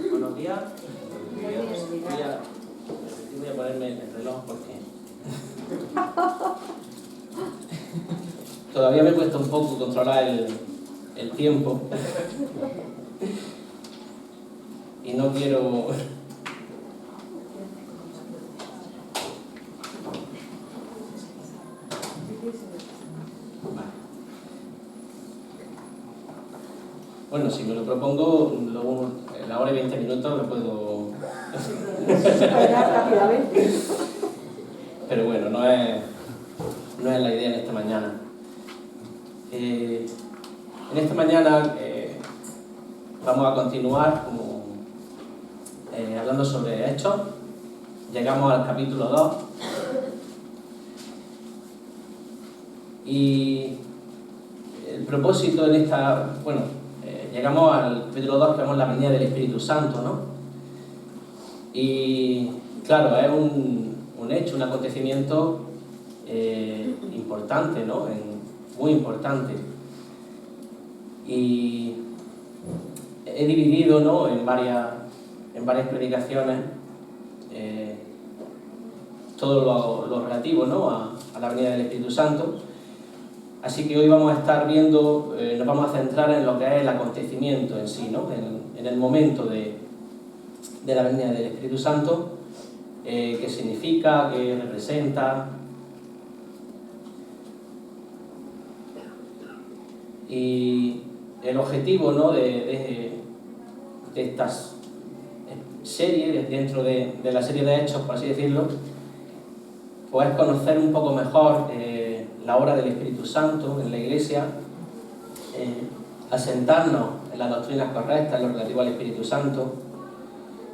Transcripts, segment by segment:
Buenos días. Voy a ponerme el reloj porque todavía me cuesta un poco controlar el tiempo y no quiero... Bueno, si me lo propongo, luego en la hora y 20 minutos lo puedo... Pero bueno, no es la idea en esta mañana. En esta mañana vamos a continuar hablando sobre Hechos. Llegamos al capítulo 2. Y el propósito en esta... llegamos al capítulo 2, que vemos la venida del Espíritu Santo, ¿no? Y claro, es un hecho, un acontecimiento importante, ¿no? Muy importante. Y he dividido, ¿no?, en varias predicaciones todo lo relativo, ¿no?, a la venida del Espíritu Santo. Así que hoy vamos a estar viendo, nos vamos a centrar en lo que es el acontecimiento en sí, ¿no?, en el momento de la venida del Espíritu Santo, qué significa, qué representa. Y el objetivo, ¿no?, de estas series, dentro de la serie de Hechos, por así decirlo, pues es conocer un poco mejor la obra del Espíritu Santo en la Iglesia, asentarnos en las doctrinas correctas, en lo relativo al Espíritu Santo,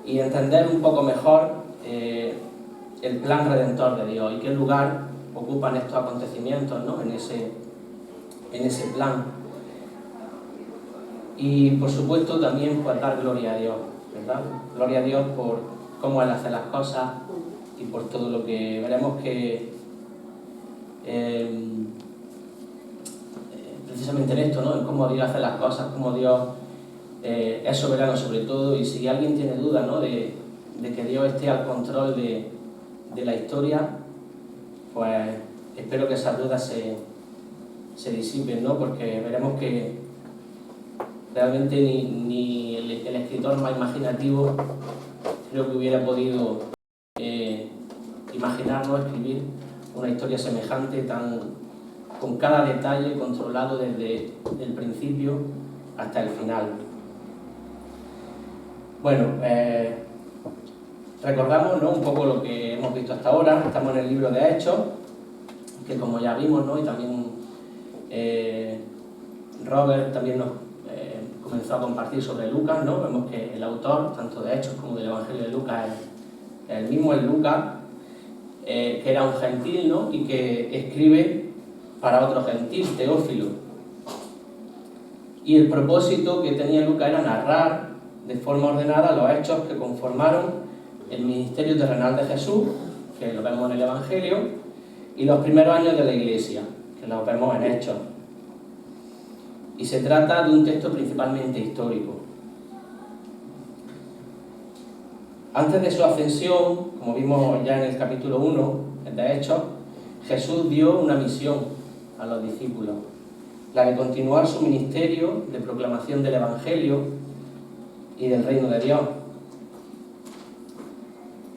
y entender un poco mejor el plan redentor de Dios y qué lugar ocupan estos acontecimientos, ¿no?, en ese plan. Y por supuesto también pues dar gloria a Dios, ¿verdad? Gloria a Dios por cómo Él hace las cosas y por todo lo que veremos que precisamente en esto, ¿no?, en cómo Dios hace las cosas, cómo Dios es soberano sobre todo. Y si alguien tiene duda, ¿no?, de que Dios esté al control de la historia, pues espero que esas dudas se disipen, ¿no?, porque veremos que realmente ni el escritor más imaginativo creo que hubiera podido imaginarnos escribir una historia semejante, con cada detalle controlado desde el principio hasta el final. Bueno, recordamos, ¿no?, un poco lo que hemos visto hasta ahora. Estamos en el libro de Hechos, que como ya vimos, ¿no?, y también Robert también nos comenzó a compartir sobre Lucas, ¿no? Vemos que el autor, tanto de Hechos como del Evangelio de Lucas, es el mismo, es Lucas, que era un gentil, ¿no?, y que escribe para otro gentil, Teófilo. Y el propósito que tenía Lucas era narrar de forma ordenada los hechos que conformaron el ministerio terrenal de Jesús, que lo vemos en el Evangelio, y los primeros años de la Iglesia, que los vemos en Hechos. Y se trata de un texto principalmente histórico. Antes de su ascensión, como vimos ya en el capítulo 1 de Hechos, Jesús dio una misión a los discípulos, la de continuar su ministerio de proclamación del Evangelio y del reino de Dios.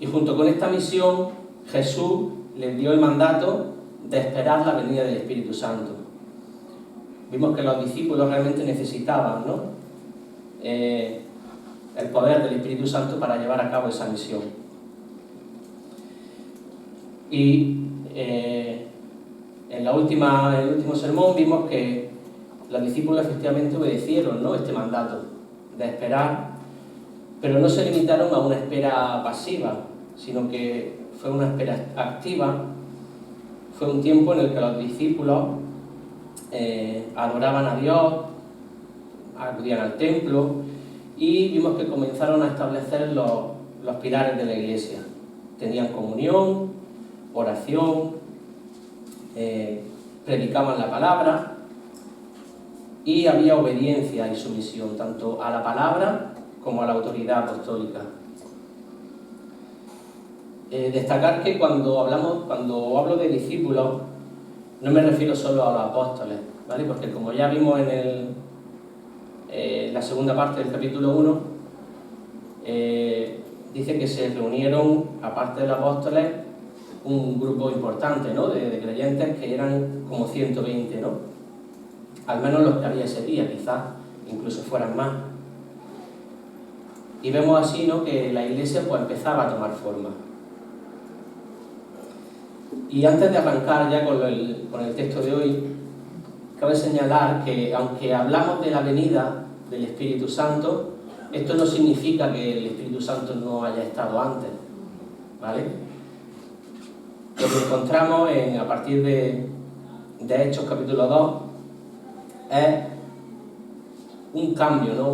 Y junto con esta misión, Jesús les dio el mandato de esperar la venida del Espíritu Santo. Vimos que los discípulos realmente necesitaban, ¿no?, el poder del Espíritu Santo para llevar a cabo esa misión. Y en el último sermón vimos que los discípulos efectivamente obedecieron, ¿no?, este mandato de esperar, pero no se limitaron a una espera pasiva, sino que fue una espera activa. Fue un tiempo en el que los discípulos adoraban a Dios, acudían al templo, y vimos que comenzaron a establecer los pilares de la Iglesia. Tenían comunión, oración, predicaban la palabra, y había obediencia y sumisión tanto a la palabra como a la autoridad apostólica. Destacar que cuando hablo de discípulos, no me refiero solo a los apóstoles, ¿vale? Porque como ya vimos en la segunda parte del capítulo 1, dice que se reunieron, aparte de los apóstoles, un grupo importante, ¿no? de creyentes que eran como 120, ¿no? Al menos los que había ese día, quizás incluso fueran más. Y vemos así, ¿no?, que la iglesia pues empezaba a tomar forma. Y antes de arrancar ya con el texto de hoy, cabe señalar que aunque hablamos de la venida del Espíritu Santo, esto no significa que el Espíritu Santo no haya estado antes, ¿vale? Lo que encontramos a partir de Hechos capítulo 2 es un cambio, ¿no?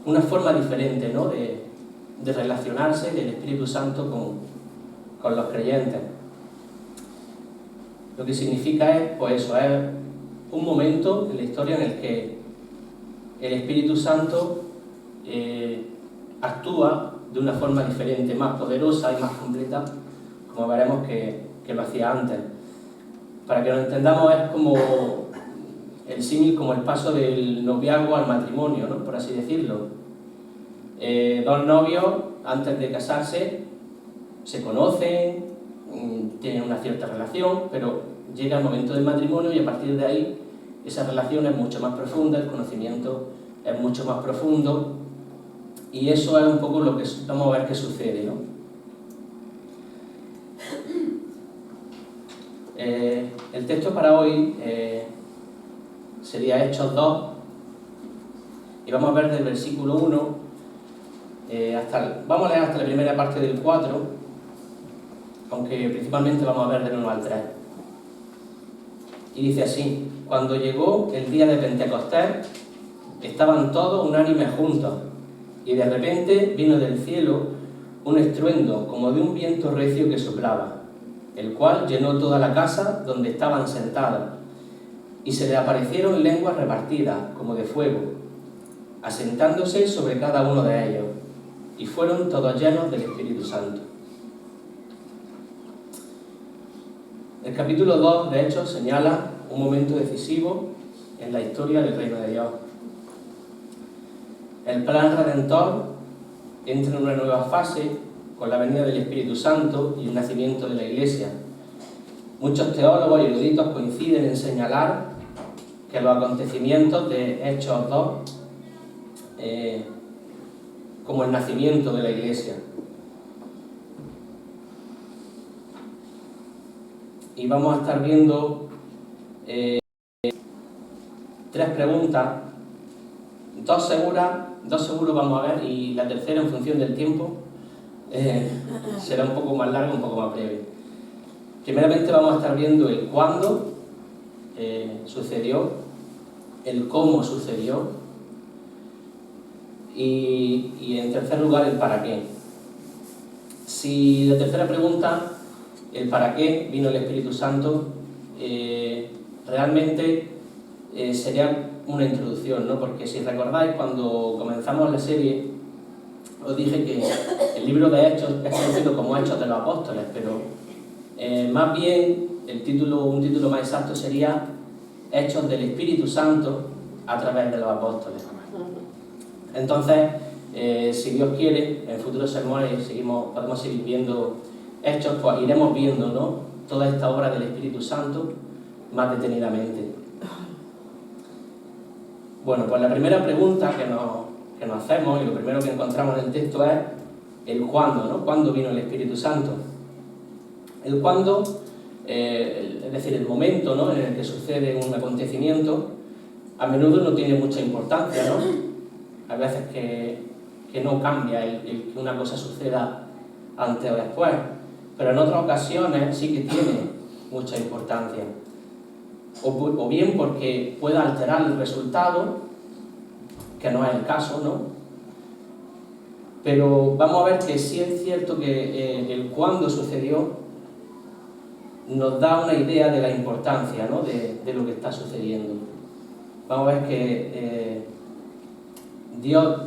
Una forma diferente, ¿no?, de relacionarse del Espíritu Santo con los creyentes. Lo que significa es, pues eso, es un momento en la historia en el que el Espíritu Santo actúa de una forma diferente, más poderosa y más completa, como veremos que lo hacía antes. Para que lo entendamos, es como el símil, como el paso del noviazgo al matrimonio, ¿no?, por así decirlo. Dos novios, antes de casarse, se conocen, tienen una cierta relación, pero llega el momento del matrimonio y a partir de ahí esa relación es mucho más profunda, el conocimiento es mucho más profundo, y eso es un poco lo que vamos a ver que sucede, ¿no? El texto para hoy sería Hechos 2, y vamos a ver del versículo 1 vamos a leer hasta la primera parte del 4, aunque principalmente vamos a ver del 1 al 3. Y dice así: cuando llegó el día de Pentecostés, estaban todos unánimes juntos, y de repente vino del cielo un estruendo como de un viento recio que soplaba, el cual llenó toda la casa donde estaban sentados, y se le aparecieron lenguas repartidas como de fuego, asentándose sobre cada uno de ellos, y fueron todos llenos del Espíritu Santo. El capítulo 2, de hecho, señala un momento decisivo en la historia del reino de Dios. El plan redentor entra en una nueva fase con la venida del Espíritu Santo y el nacimiento de la Iglesia. Muchos teólogos y eruditos coinciden en señalar que los acontecimientos de Hechos 2 como el nacimiento de la Iglesia. Y vamos a estar viendo tres preguntas, dos seguros vamos a ver, y la tercera, en función del tiempo, será un poco más larga, un poco más breve. Primeramente vamos a estar viendo el cuándo sucedió, el cómo sucedió, y en tercer lugar el para qué. Si la tercera pregunta, el para qué vino el Espíritu Santo, realmente sería una introducción, ¿no? Porque si recordáis, cuando comenzamos la serie, os dije que el libro de Hechos es conocido como Hechos de los Apóstoles, pero más bien un título más exacto sería Hechos del Espíritu Santo a través de los apóstoles. Entonces, si Dios quiere, en futuros sermones podemos seguir viendo Hechos, pues iremos viendo, ¿no?, toda esta obra del Espíritu Santo más detenidamente. Bueno, pues la primera pregunta que nos hacemos, y lo primero que encontramos en el texto, es el cuándo, ¿no? ¿Cuándo vino el Espíritu Santo? El cuándo, es decir, el momento, ¿no?, en el que sucede un acontecimiento, a menudo no tiene mucha importancia, ¿no? Hay veces que no cambia el que una cosa suceda antes o después, pero en otras ocasiones sí que tiene mucha importancia. O bien porque pueda alterar el resultado, que no es el caso, ¿no? Pero vamos a ver que sí es cierto que el cuándo sucedió nos da una idea de la importancia, ¿no?, de lo que está sucediendo. vamos a ver que Dios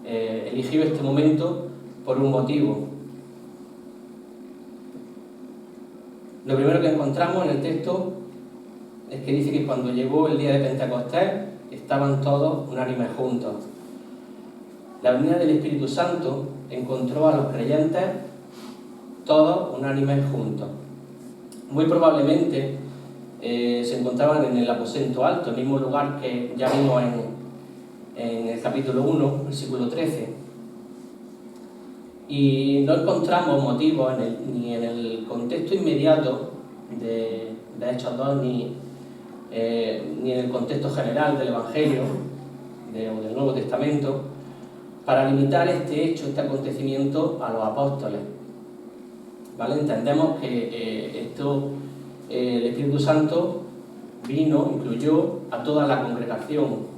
eligió este momento por un motivo. Lo primero que encontramos en el texto es que dice que cuando llegó el día de Pentecostés estaban todos unánimes juntos. La venida del Espíritu Santo encontró a los creyentes todos unánimes juntos. Muy probablemente se encontraban en el aposento alto, el mismo lugar que ya vimos en el capítulo 1, versículo 13. Y no encontramos motivos ni en el contexto inmediato de Hechos 2, ni en el contexto general del Evangelio o del Nuevo Testamento, para limitar este hecho, este acontecimiento a los apóstoles. ¿Vale? Entendemos que el Espíritu Santo incluyó a toda la congregación,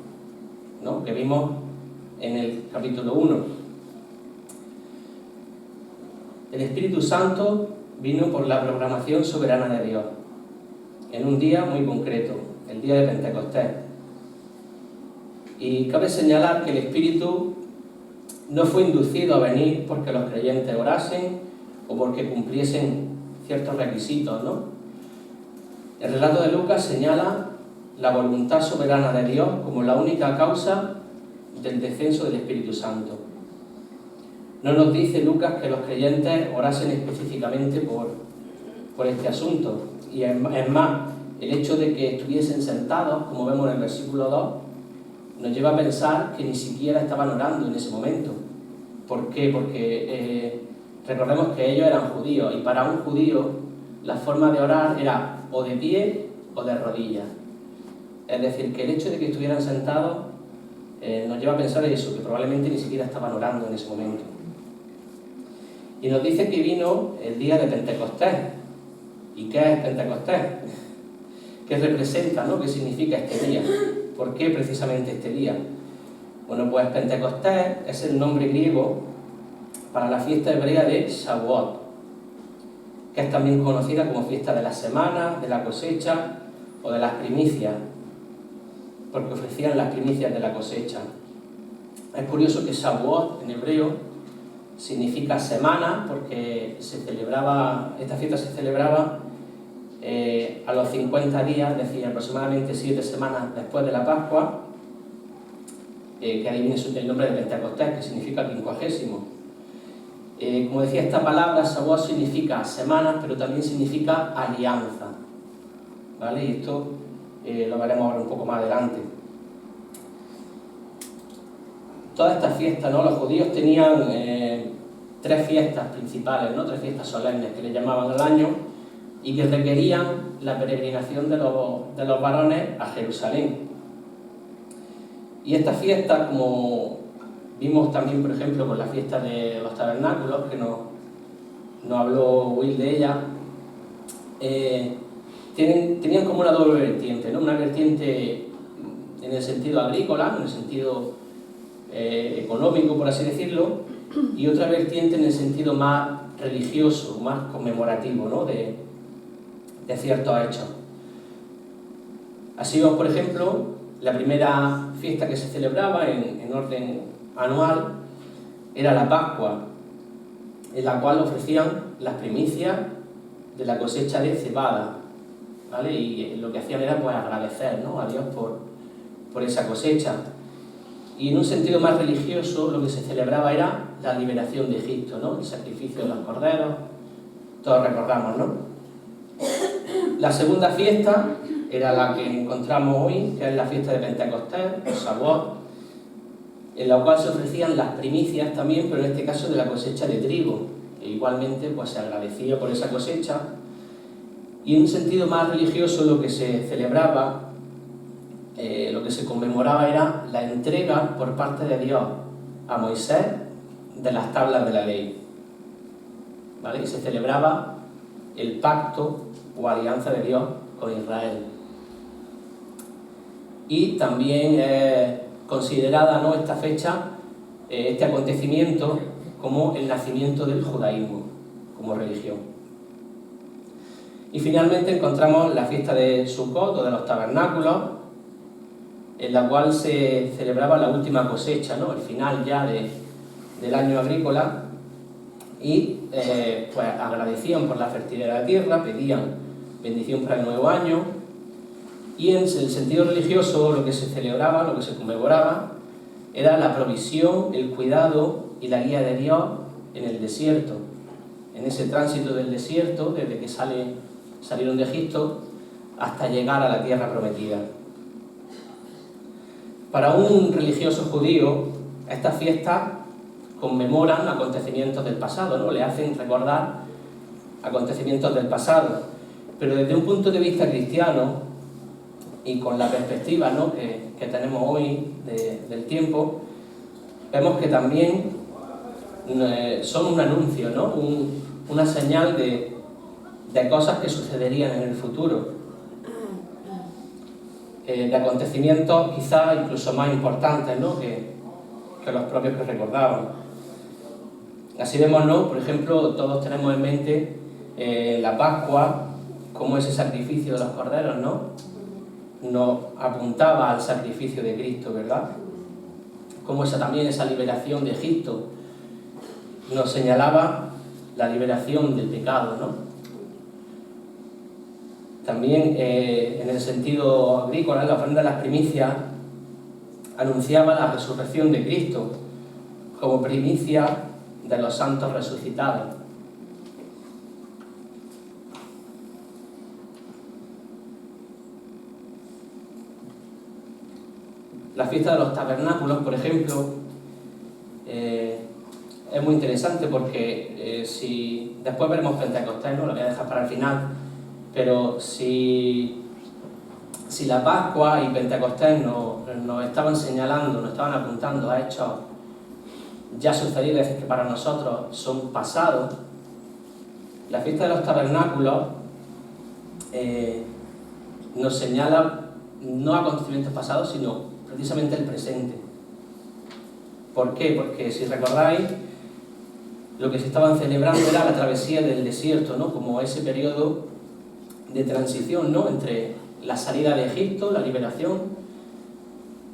¿no?, que vimos en el capítulo 1. El Espíritu Santo vino por la programación soberana de Dios, en un día muy concreto, el día de Pentecostés. Y cabe señalar que el Espíritu no fue inducido a venir porque los creyentes orasen o porque cumpliesen ciertos requisitos, ¿no? El relato de Lucas señala la voluntad soberana de Dios como la única causa del descenso del Espíritu Santo. No nos dice Lucas que los creyentes orasen específicamente por este asunto. Y es más, el hecho de que estuviesen sentados, como vemos en el versículo 2, nos lleva a pensar que ni siquiera estaban orando en ese momento. ¿Por qué? Porque recordemos que ellos eran judíos, y para un judío la forma de orar era o de pie o de rodillas. Es decir, que el hecho de que estuvieran sentados nos lleva a pensar eso, que probablemente ni siquiera estaban orando en ese momento. Y nos dice que vino el día de Pentecostés. ¿Y qué es Pentecostés? ¿Qué representa, ¿no? ¿Qué significa este día? ¿Por qué precisamente este día? Bueno, pues Pentecostés es el nombre griego para la fiesta hebrea de Shavuot, que es también conocida como fiesta de las semanas, de la cosecha o de las primicias, porque ofrecían las primicias de la cosecha. Es curioso que Shavuot en hebreo significa semana, porque esta fiesta se celebraba a los 50 días, es decir, aproximadamente 7 semanas después de la Pascua, que ahí viene el nombre de Pentecostés, que significa 50. Como decía, esta palabra, Shavuot, significa semanas, pero también significa alianza, ¿vale? Y esto lo veremos ahora un poco más adelante. Todas estas fiestas, ¿no? Los judíos tenían 3 fiestas principales, ¿no? 3 fiestas solemnes que le llamaban al año y que requerían la peregrinación de los varones a Jerusalén. Y estas fiestas, como vimos también, por ejemplo, con la fiesta de los tabernáculos, que nos habló Will de ella, tenían como una doble vertiente, ¿no? Una vertiente en el sentido agrícola, en el sentido económico, por así decirlo, y otra vertiente en el sentido más religioso, más conmemorativo, ¿no? de ciertos hechos. Así vemos, por ejemplo, la primera fiesta que se celebraba en orden anual era la Pascua, en la cual ofrecían las primicias de la cosecha de cebada, ¿vale? Y lo que hacían era, pues, agradecer, ¿no?, a Dios por esa cosecha. Y en un sentido más religioso, lo que se celebraba era la liberación de Egipto, ¿no?, el sacrificio de los corderos, todos recordamos, ¿no? La segunda fiesta era la que encontramos hoy, que es la fiesta de Pentecostés, el Shavuot, en la cual se ofrecían las primicias también, pero en este caso de la cosecha de trigo. E igualmente, pues, se agradecía por esa cosecha. Y en un sentido más religioso, lo que se celebraba, lo que se conmemoraba era la entrega por parte de Dios a Moisés de las tablas de la ley, ¿vale? Y se celebraba el pacto o alianza de Dios con Israel. Y también considerada, ¿no?, esta fecha, este acontecimiento, como el nacimiento del judaísmo como religión. Y finalmente encontramos la fiesta de Sukkot o de los tabernáculos, en la cual se celebraba la última cosecha, ¿no? El final ya del año agrícola, y pues agradecían por la fertilidad de la tierra, pedían bendición para el nuevo año, y en el sentido religioso lo que se celebraba, lo que se conmemoraba, era la provisión, el cuidado y la guía de Dios en el desierto, en ese tránsito del desierto, desde que salieron de Egipto hasta llegar a la tierra prometida. Para un religioso judío, estas fiestas conmemoran acontecimientos del pasado, ¿no? Le hacen recordar acontecimientos del pasado. Pero desde un punto de vista cristiano, y con la perspectiva, ¿no?, que tenemos hoy del tiempo, vemos que también son un anuncio, ¿no?, una señal de cosas que sucederían en el futuro, de acontecimientos quizás incluso más importantes, ¿no?, que los propios que recordaban. Así vemos, ¿no?, por ejemplo, todos tenemos en mente la Pascua, como ese sacrificio de los corderos, ¿no?, nos apuntaba al sacrificio de Cristo, ¿verdad? Como también esa liberación de Egipto nos señalaba la liberación del pecado, ¿no? También en el sentido agrícola, la ofrenda de las primicias anunciaba la resurrección de Cristo como primicia de los santos resucitados. La fiesta de los tabernáculos, por ejemplo, es muy interesante porque si después veremos Pentecostés, ¿no?, lo voy a dejar para el final, pero si la Pascua y Pentecostés nos estaban señalando, nos estaban apuntando a hechos ya sucedidos que para nosotros son pasados, la fiesta de los tabernáculos nos señala no acontecimientos pasados, sino precisamente el presente. ¿Por qué? Porque si recordáis, lo que se estaban celebrando era la travesía del desierto, ¿no?, como ese periodo de transición, ¿no?, entre la salida de Egipto, la liberación,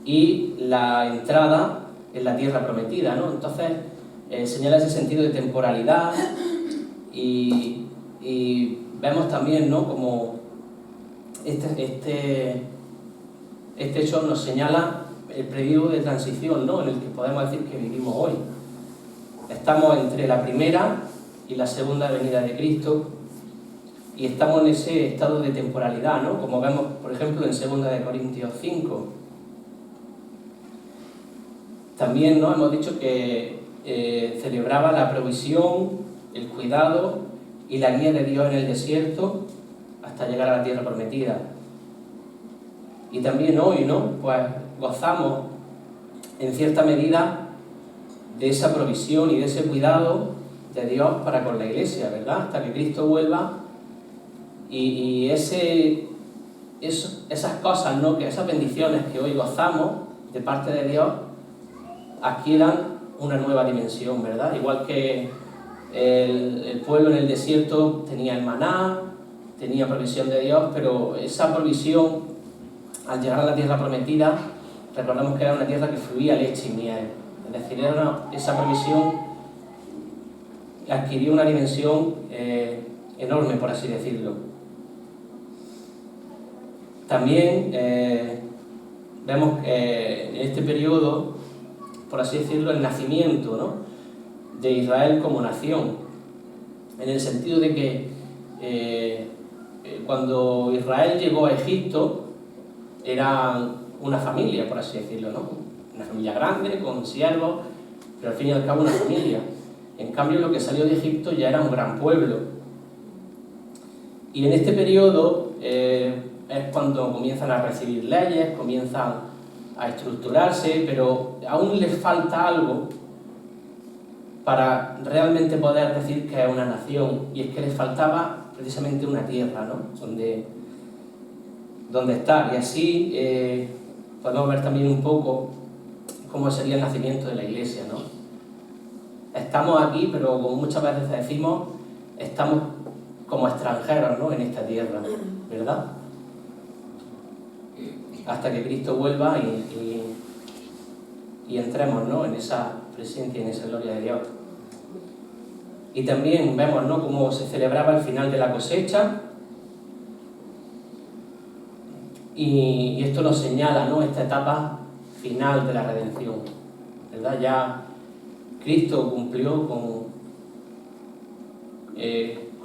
y la entrada en la tierra prometida, ¿no? Entonces señala ese sentido de temporalidad y vemos también, ¿no?, como este hecho nos señala el periodo de transición, ¿no?, en el que podemos decir que vivimos hoy. Estamos entre la primera y la segunda venida de Cristo y estamos en ese estado de temporalidad, ¿no?, como vemos, por ejemplo, en 2 de Corintios 5. También, ¿no?, hemos dicho que celebraba la provisión, el cuidado y la guía de Dios en el desierto hasta llegar a la tierra prometida. Y también hoy, ¿no?, pues gozamos en cierta medida de esa provisión y de ese cuidado de Dios para con la Iglesia, ¿verdad?, hasta que Cristo vuelva y esas cosas, ¿no?, que esas bendiciones que hoy gozamos de parte de Dios adquieran una nueva dimensión, ¿verdad? Igual que el pueblo en el desierto tenía el maná, tenía provisión de Dios, pero esa provisión, al llegar a la tierra prometida, recordamos que era una tierra que fluía leche y miel. Es decir, esa provisión adquirió una dimensión enorme, por así decirlo. También vemos en este periodo, por así decirlo, el nacimiento, ¿no?, de Israel como nación, en el sentido de que cuando Israel llegó a Egipto era una familia, por así decirlo, ¿no?, una familia grande, con siervos, pero al fin y al cabo una familia. En cambio, lo que salió de Egipto ya era un gran pueblo. Y en este periodo es cuando comienzan a recibir leyes, comienzan a estructurarse, pero aún les falta algo para realmente poder decir que es una nación, y es que les faltaba precisamente una tierra, ¿no?, donde estar. Y así podemos ver también un poco cómo sería el nacimiento de la Iglesia, ¿no? Estamos aquí, pero como muchas veces decimos, estamos como extranjeros, ¿no?, en esta tierra, ¿verdad? hasta que Cristo vuelva y entremos, ¿no?, en esa presencia y en esa gloria de Dios. Y también vemos, ¿no?, cómo se celebraba el final de la cosecha, y esto nos señala, ¿no?, esta etapa final de la redención, ¿verdad? Ya Cristo cumplió con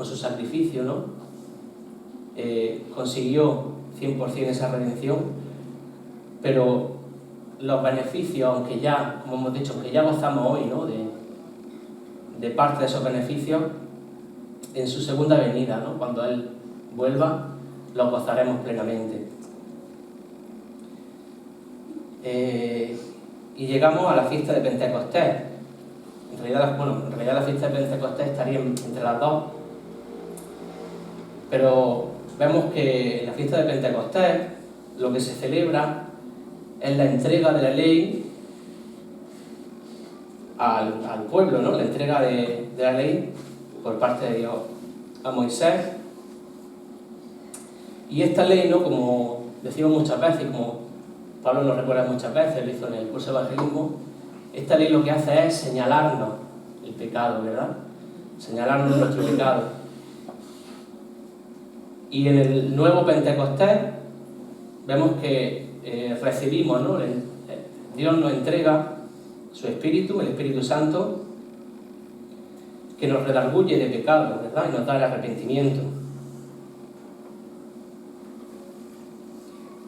su sacrificio, ¿no? Consiguió 100% esa redención, pero los beneficios, aunque ya, como hemos dicho, que ya gozamos hoy, ¿no?, de parte de esos beneficios, en su segunda venida, ¿no?, cuando Él vuelva, los gozaremos plenamente. Y llegamos a la fiesta de Pentecostés. En realidad la fiesta de Pentecostés estaría entre las dos, pero vemos que en la fiesta de Pentecostés lo que se celebra es la entrega de la ley al pueblo, ¿no?, la entrega de la ley por parte de Dios a Moisés. Y esta ley, ¿no?, como decimos muchas veces, como Pablo nos recuerda muchas veces, lo hizo en el curso de evangelismo, esta ley lo que hace es señalarnos el pecado, ¿verdad? Señalarnos nuestro pecado. Y en el nuevo Pentecostés vemos que recibimos, ¿no?, Dios nos entrega su Espíritu, el Espíritu Santo, que nos redarguye de pecado, ¿verdad?, y nos da el arrepentimiento.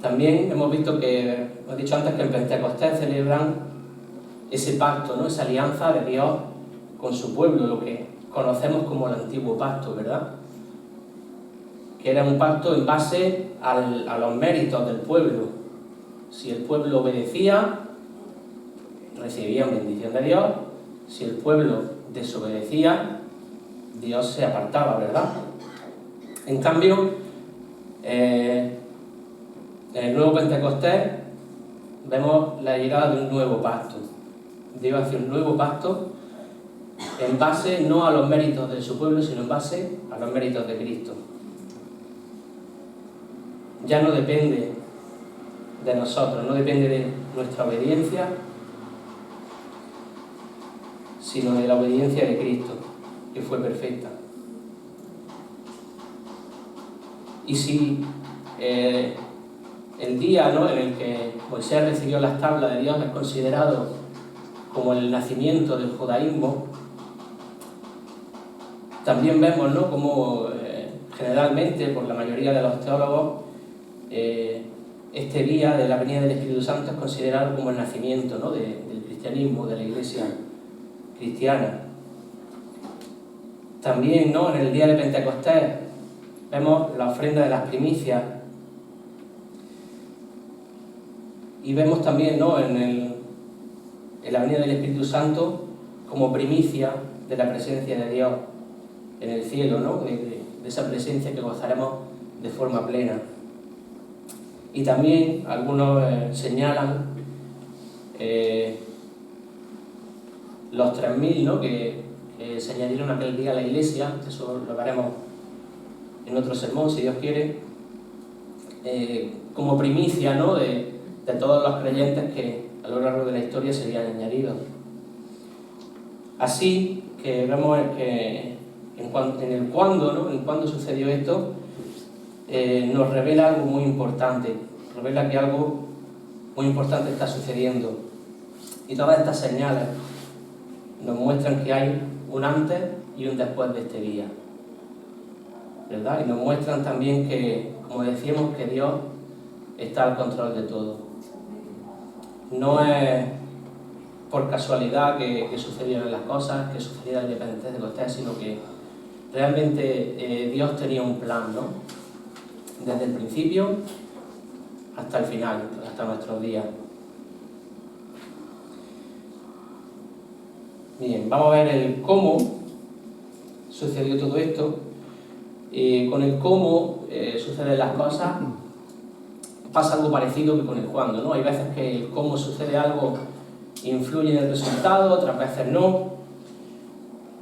También hemos visto que, hemos dicho antes, que en Pentecostés celebran ese pacto, ¿no?, esa alianza de Dios con su pueblo, lo que conocemos como el antiguo pacto, ¿verdad?, que era un pacto en base a los méritos del pueblo. Si el pueblo obedecía, recibía bendición de Dios; si el pueblo desobedecía, Dios se apartaba, ¿verdad? En cambio, en el nuevo Pentecostés vemos la llegada de un nuevo pacto. Dios hace un nuevo pacto en base no a los méritos de su pueblo, sino en base a los méritos de Cristo. Ya no depende de nosotros, no depende de nuestra obediencia, sino de la obediencia de Cristo, que fue perfecta. Y si el día, ¿no?, en el que Moisés recibió las tablas de Dios es considerado como el nacimiento del judaísmo, también vemos, ¿no?, como generalmente, por la mayoría de los teólogos, este día de la venida del Espíritu Santo es considerado como el nacimiento, ¿no?, del cristianismo, de la Iglesia cristiana. También, ¿no?, en el día de Pentecostés vemos la ofrenda de las primicias, y vemos también, ¿no?, en la venida del Espíritu Santo como primicia de la presencia de Dios en el cielo, ¿no?, de esa presencia que gozaremos de forma plena. Y también algunos señalan los 3.000, ¿no?, que se añadieron aquel día a la Iglesia. Eso lo veremos en otro sermón, si Dios quiere, como primicia, ¿no?, de todos los creyentes que a lo largo de la historia serían añadidos. Así que vemos que en el cuándo, ¿no?, en cuándo sucedió esto, nos revela algo muy importante, revela que algo muy importante está sucediendo. Y todas estas señales nos muestran que hay un antes y un después de este día, ¿verdad? Y nos muestran también que, como decíamos, que Dios está al control de todo. No es por casualidad que sucedieron las cosas, que sucediera el día de Pentecostés, sino que realmente Dios tenía un plan, ¿no?, desde el principio hasta el final, hasta nuestros días. Bien, vamos a ver el cómo sucedió todo esto. Con el cómo suceden las cosas pasa algo parecido que con el cuándo, ¿no? Hay veces que el cómo sucede algo influye en el resultado, otras veces no.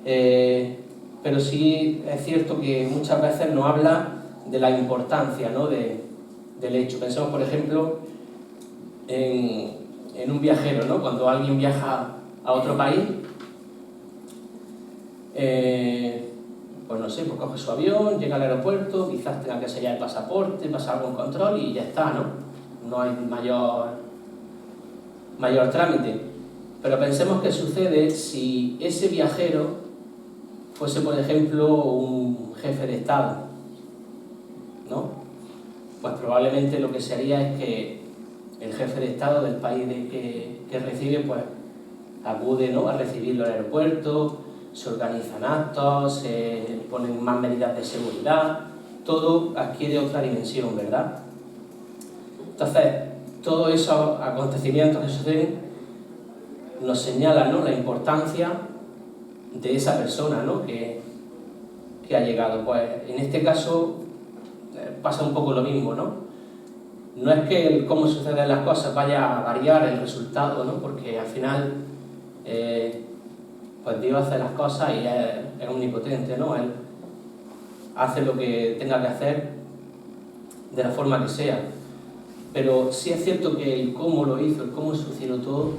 Pero sí es cierto que muchas veces nos habla de la importancia, ¿no?, del hecho. Pensemos, por ejemplo, en un viajero, ¿no? Cuando alguien viaja a otro país, pues no sé, pues coge su avión, llega al aeropuerto, quizás tenga que sellar el pasaporte, pasar algún control y ya está, ¿no? No hay mayor trámite. Pero pensemos qué sucede si ese viajero fuese, por ejemplo, un jefe de Estado, ¿no? Pues probablemente lo que sería es que el jefe de Estado del país que recibe, pues acude, ¿no?, a recibirlo al aeropuerto, se organizan actos, se ponen más medidas de seguridad, todo adquiere otra dimensión, ¿verdad? Entonces, todos esos acontecimientos que suceden nos señalan, ¿no?, la importancia de esa persona, ¿no?, que ha llegado. Pues en este caso pasa un poco lo mismo, ¿no? No es que cómo suceden las cosas vaya a variar el resultado, ¿no? Porque al final pues Dios hace las cosas y es omnipotente, ¿no? Él hace lo que tenga que hacer de la forma que sea. Pero sí es cierto que el cómo lo hizo, el cómo sucedió todo,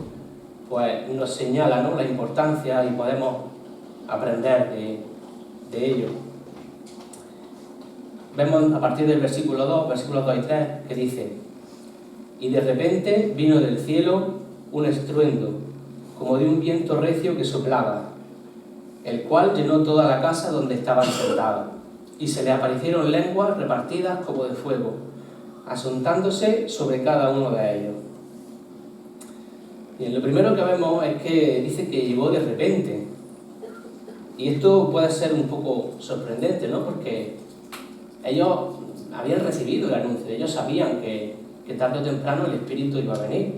pues nos señala, ¿no?, la importancia y podemos aprender de ello. Vemos a partir del versículo 2, versículos 2 y 3, que dice: y de repente vino del cielo un estruendo, como de un viento recio que soplaba, el cual llenó toda la casa donde estaban sentados, y se le aparecieron lenguas repartidas como de fuego, asentándose sobre cada uno de ellos. Bien, lo primero que vemos es que dice que llegó de repente, y esto puede ser un poco sorprendente, ¿no? Porque ellos habían recibido el anuncio, ellos sabían que tarde o temprano el Espíritu iba a venir.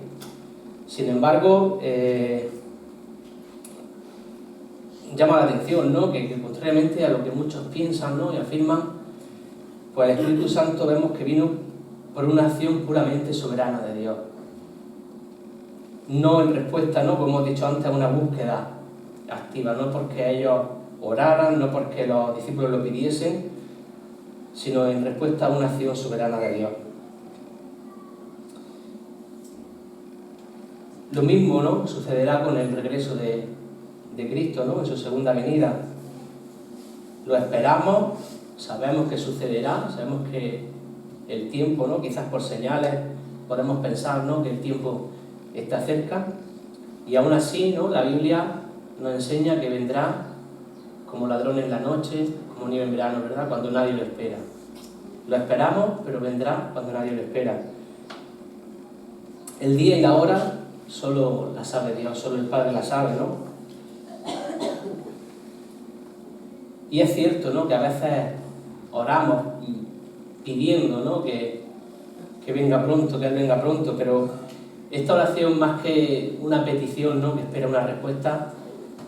Sin embargo, llama la atención, ¿no?, que contrariamente a lo que muchos piensan, ¿no?, y afirman, pues el Espíritu Santo vemos que vino por una acción puramente soberana de Dios. No en respuesta, ¿no?, como hemos dicho antes, a una búsqueda activa, no porque ellos oraran, no porque los discípulos lo pidiesen, sino en respuesta a una acción soberana de Dios. Lo mismo, ¿no?, sucederá con el regreso de Cristo, ¿no?, en su segunda venida. Lo esperamos, sabemos que sucederá, sabemos que el tiempo, ¿no?, quizás por señales podemos pensar, ¿no?, que el tiempo está cerca, y aún así, ¿no?, la Biblia nos enseña que vendrá como ladrón en la noche, como nieve en verano, ¿verdad?, cuando nadie lo espera. Lo esperamos, pero vendrá cuando nadie lo espera. El día y la hora solo la sabe Dios, solo el Padre la sabe, ¿no? Y es cierto, ¿no?, que a veces oramos pidiendo, ¿no?, que venga pronto, que Él venga pronto, pero esta oración, más que una petición, ¿no?, que espera una respuesta,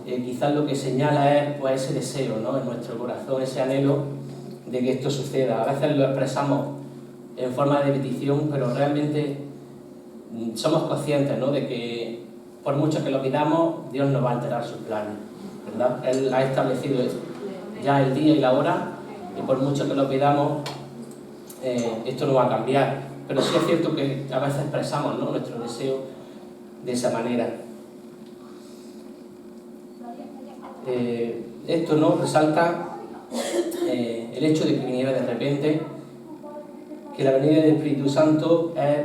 quizás lo que señala es, pues, ese deseo, ¿no?, en nuestro corazón, ese anhelo de que esto suceda. A veces lo expresamos en forma de petición, pero realmente somos conscientes, ¿no?, de que por mucho que lo pidamos, Dios no va a alterar sus planes, ¿verdad? Él ha establecido ya el día y la hora, y por mucho que lo pidamos, esto no va a cambiar. Pero sí es cierto que a veces expresamos, ¿no?, nuestro deseo de esa manera. Esto, ¿no?, resalta el hecho de que viniera de repente, que la venida del Espíritu Santo es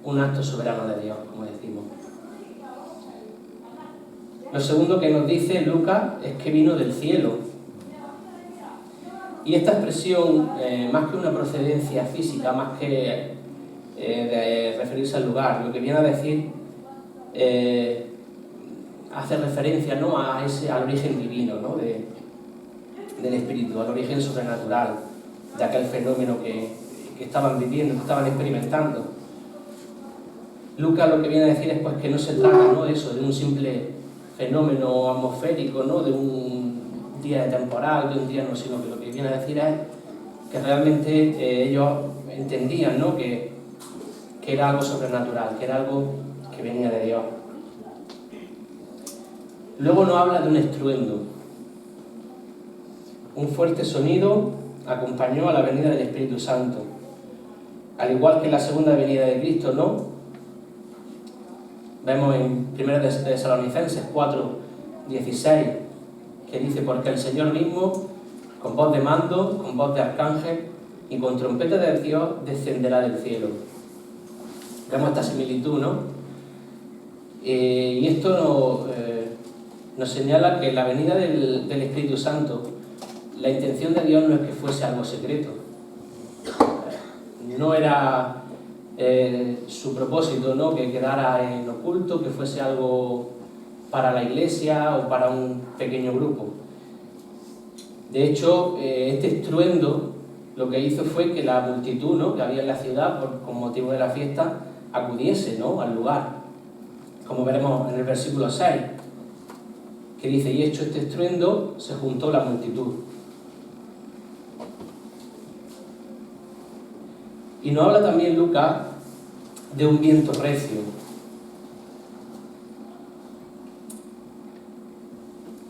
un acto soberano de Dios, como decimos. Lo segundo que nos dice Lucas es que vino del cielo. Y esta expresión, más que una procedencia física, más que de referirse al lugar, lo que viene a decir hace referencia, ¿no?, al origen divino, ¿no?, del Espíritu, al origen sobrenatural de aquel fenómeno que estaban viviendo, que estaban experimentando. Lucas lo que viene a decir es, pues, que no se trata, ¿no?, de eso, de un simple fenómeno atmosférico, ¿no?, de un día temporal, de un día no, sino que lo que viene a decir es que realmente ellos entendían, ¿no?, que era algo sobrenatural, que era algo que venía de Dios. Luego nos habla de un estruendo. Un fuerte sonido acompañó a la venida del Espíritu Santo. Al igual que en la segunda venida de Cristo, ¿no?, Vemos en 1 de Tesalonicenses 4:16, que dice: porque el Señor mismo, con voz de mando, con voz de arcángel y con trompeta de Dios, descenderá del cielo. Vemos esta similitud, ¿no? Y esto nos señala que la venida del Espíritu Santo, la intención de Dios no es que fuese algo secreto. No era su propósito, ¿no?, que quedara en oculto, que fuese algo para la iglesia o para un pequeño grupo. De hecho, este estruendo lo que hizo fue que la multitud, ¿no?, que había en la ciudad con motivo de la fiesta acudiese, ¿no?, al lugar, como veremos en el versículo 6, que dice: y hecho este estruendo, se juntó la multitud. Y nos habla también Lucas de un viento recio.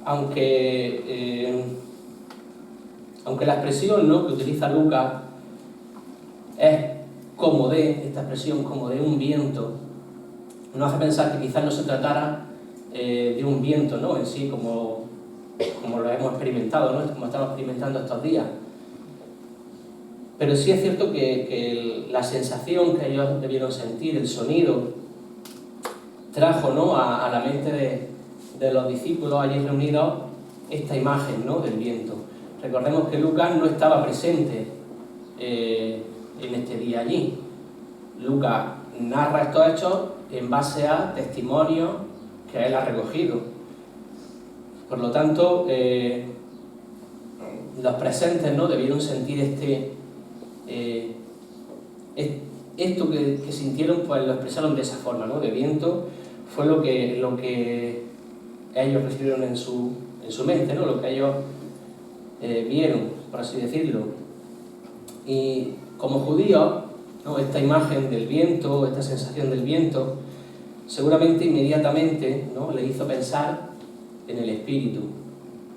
Aunque la expresión, ¿no?, que utiliza Lucas es como de, esta expresión como de un viento, nos hace pensar que quizás no se tratara de un viento, ¿no?, en sí, como lo hemos experimentado, ¿no?, como estamos experimentando estos días. Pero sí es cierto que la sensación que ellos debieron sentir, el sonido, trajo, ¿no?, a la mente de los discípulos allí reunidos esta imagen, ¿no?, del viento. Recordemos que Lucas no estaba presente en este día allí. Lucas narra estos hechos en base a testimonios que él ha recogido. Por lo tanto, los presentes, ¿no?, debieron sentir esto que sintieron, pues lo expresaron de esa forma, ¿no?, de viento. Fue lo que ellos recibieron en su mente, ¿no?, lo que ellos vieron, por así decirlo. Y como judíos, ¿no?, esta imagen del viento, esta sensación del viento, seguramente inmediatamente, ¿no?, le hizo pensar en el Espíritu,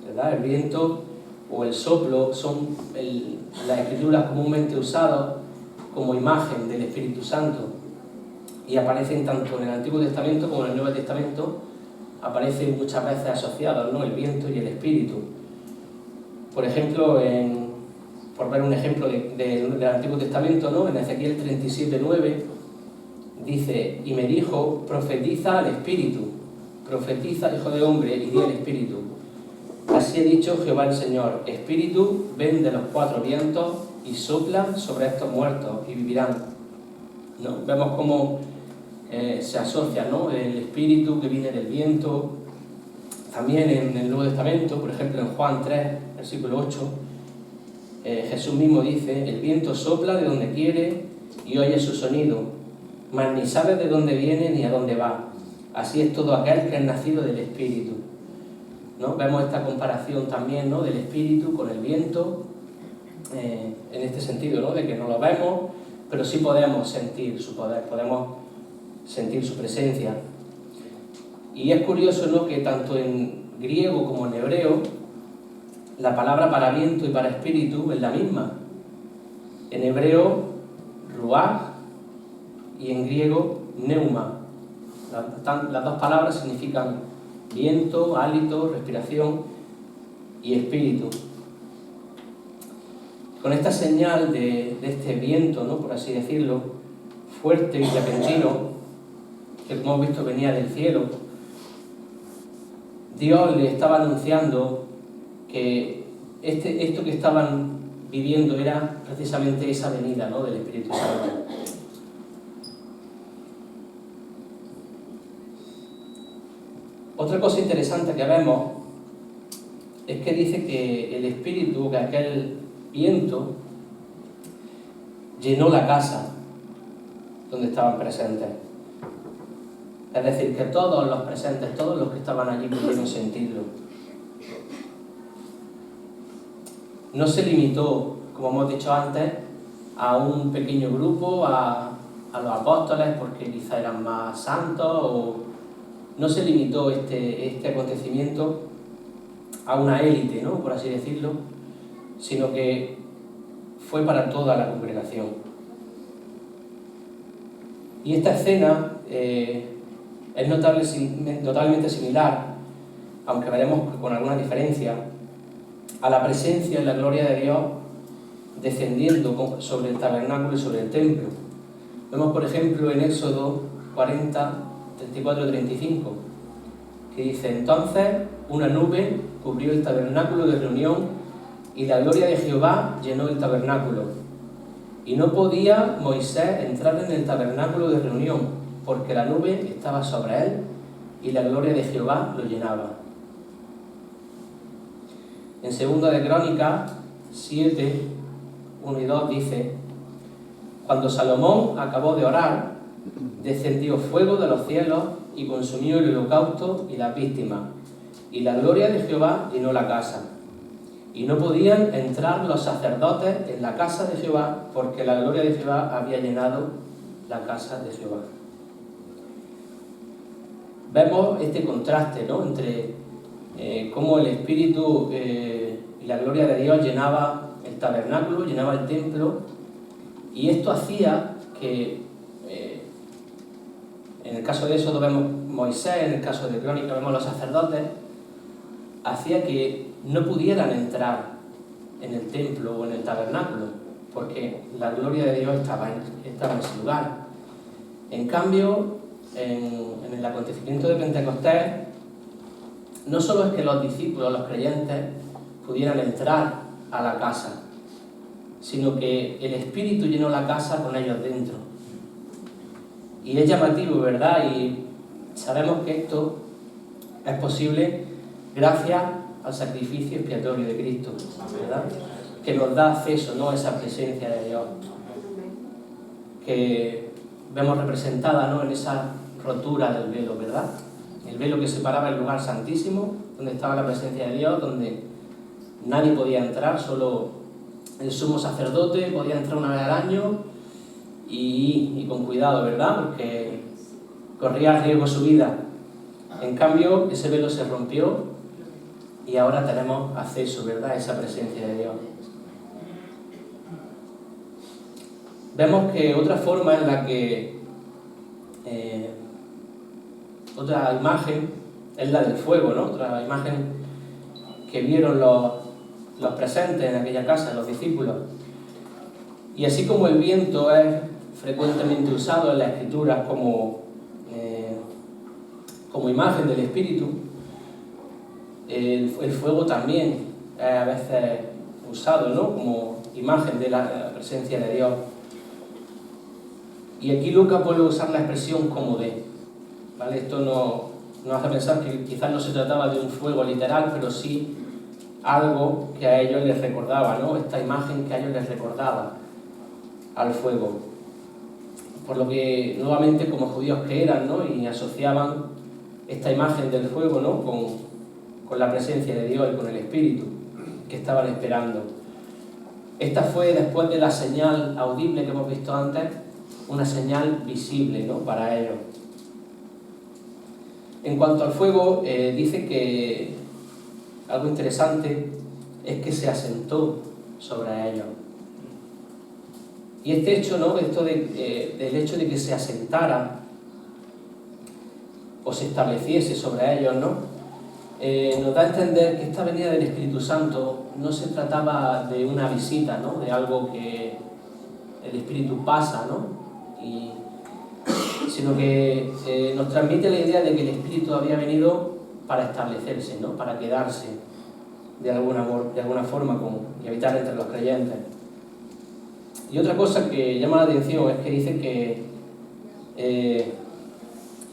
¿verdad? El viento o el soplo son las escrituras comúnmente usadas como imagen del Espíritu Santo, y aparecen tanto en el Antiguo Testamento como en el Nuevo Testamento, aparecen muchas veces asociados, ¿no?, el viento y el Espíritu. Por ejemplo, por ver un ejemplo del Antiguo Testamento, ¿no?, en Ezequiel 37:9 dice: y me dijo, profetiza al Espíritu, profetiza, hijo de hombre, y di al Espíritu. Así ha dicho Jehová el Señor: Espíritu, ven de los cuatro vientos y sopla sobre estos muertos y vivirán. ¿No? Vemos cómo se asocia, ¿no?, el Espíritu que viene del viento. También en el Nuevo Testamento, por ejemplo en Juan 3, versículo 8, Jesús mismo dice: el viento sopla de donde quiere y oye su sonido, mas ni sabe de dónde viene ni a dónde va. Así es todo aquel que es nacido del Espíritu. ¿No? Vemos esta comparación también, ¿no?, del Espíritu con el viento, en este sentido, ¿no?, de que no lo vemos, pero sí podemos sentir su poder, podemos sentir su presencia. Y es curioso, ¿no?, que tanto en griego como en hebreo la palabra para viento y para espíritu es la misma. En hebreo, ruach, y en griego, pneuma. Las dos palabras significan viento, hálito, respiración y espíritu. Con esta señal de este viento, ¿no?, por así decirlo, fuerte y repentino, que como hemos visto venía del cielo, Dios le estaba anunciando que esto que estaban viviendo era precisamente esa venida, ¿no?, del Espíritu Santo. Otra cosa interesante que vemos es que dice que el Espíritu, que aquel viento, llenó la casa donde estaban presentes. Es decir, que todos los presentes, todos los que estaban allí pudieron sentirlo. No se limitó, como hemos dicho antes, a un pequeño grupo, a los apóstoles, porque quizá eran más santos, o no se limitó este acontecimiento a una élite, ¿no?, por así decirlo, sino que fue para toda la congregación. Y esta escena es notablemente similar, aunque veremos que con alguna diferencia, a la presencia y la gloria de Dios descendiendo sobre el tabernáculo y sobre el templo. Vemos, por ejemplo, en Éxodo 40, 34 y 35, que dice: entonces una nube cubrió el tabernáculo de reunión y la gloria de Jehová llenó el tabernáculo. Y no podía Moisés entrar en el tabernáculo de reunión, porque la nube estaba sobre él y la gloria de Jehová lo llenaba. En 2 de Crónicas 7, 1 y 2 dice: cuando Salomón acabó de orar, descendió fuego de los cielos y consumió el holocausto y las víctimas, y la gloria de Jehová llenó la casa. Y no podían entrar los sacerdotes en la casa de Jehová, porque la gloria de Jehová había llenado la casa de Jehová. Vemos este contraste, ¿no?, entre cómo el Espíritu y la gloria de Dios llenaba el tabernáculo, llenaba el templo, y esto hacía que, en el caso de Éxodo vemos Moisés, en el caso de Crónica vemos los sacerdotes, hacía que no pudieran entrar en el templo o en el tabernáculo, porque la gloria de Dios estaba en ese lugar. En cambio, en el acontecimiento de Pentecostés, no solo es que los discípulos, los creyentes, pudieran entrar a la casa, sino que el Espíritu llenó la casa con ellos dentro. Y es llamativo, ¿verdad? Y sabemos que esto es posible gracias al sacrificio expiatorio de Cristo, ¿verdad?, que nos da acceso, ¿no?, a esa presencia de Dios, que vemos representada, ¿no?, en esa rotura del velo, ¿verdad? El velo que separaba el lugar santísimo, donde estaba la presencia de Dios, donde nadie podía entrar, solo el sumo sacerdote podía entrar una vez al año, y con cuidado, ¿verdad?, porque corría riesgo su vida. En cambio, ese velo se rompió y ahora tenemos acceso, ¿verdad?, a esa presencia de Dios. Vemos que otra forma en la que otra imagen es la del fuego, ¿no?, otra imagen que vieron los presentes en aquella casa, los discípulos. Y así como el viento es frecuentemente usado en las Escrituras como imagen del Espíritu, el fuego también es a veces usado, ¿no?, como imagen de la presencia de Dios. Y aquí Lucas vuelve a usar la expresión como de, ¿vale? Esto nos hace pensar que quizás no se trataba de un fuego literal, pero sí algo que a ellos les recordaba, ¿no?, esta imagen que a ellos les recordaba al fuego. Por lo que, nuevamente, como judíos que eran, ¿no?, y asociaban esta imagen del fuego, ¿no?, con la presencia de Dios y con el Espíritu que estaban esperando. Esta fue, después de la señal audible que hemos visto antes, una señal visible, ¿no?, para ellos. En cuanto al fuego, dice que algo interesante es que se asentó sobre ellos. Y este hecho, ¿no?, del hecho de que se asentara o se estableciese sobre ellos, ¿no?, nos da a entender que esta venida del Espíritu Santo no se trataba de una visita, ¿no?, de algo que el Espíritu pasa, ¿no?, sino que nos transmite la idea de que el Espíritu había venido para establecerse, ¿no?, para quedarse de alguna forma y habitar entre los creyentes. Y otra cosa que llama la atención es que dice que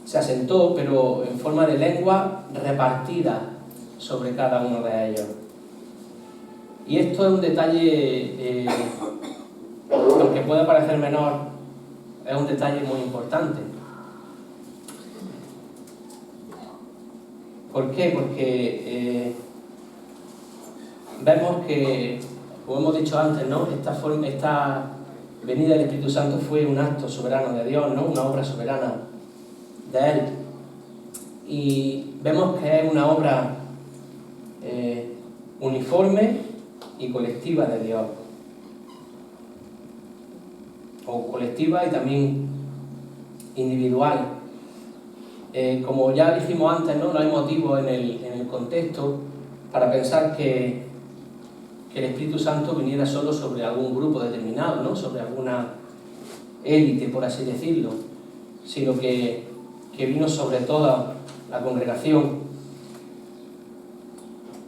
se asentó, pero en forma de lengua repartida sobre cada uno de ellos. Y esto es un detalle, aunque pueda parecer menor, es un detalle muy importante. ¿Por qué? Porque vemos que, como hemos dicho antes, ¿no?, esta venida del Espíritu Santo fue un acto soberano de Dios, ¿no?, una obra soberana de Él. Y vemos que es una obra uniforme y colectiva de Dios. O colectiva y también individual. Como ya dijimos antes, no hay motivo en el contexto para pensar que el Espíritu Santo viniera solo sobre algún grupo determinado, ¿no? Sobre alguna élite, por así decirlo, sino que vino sobre toda la congregación.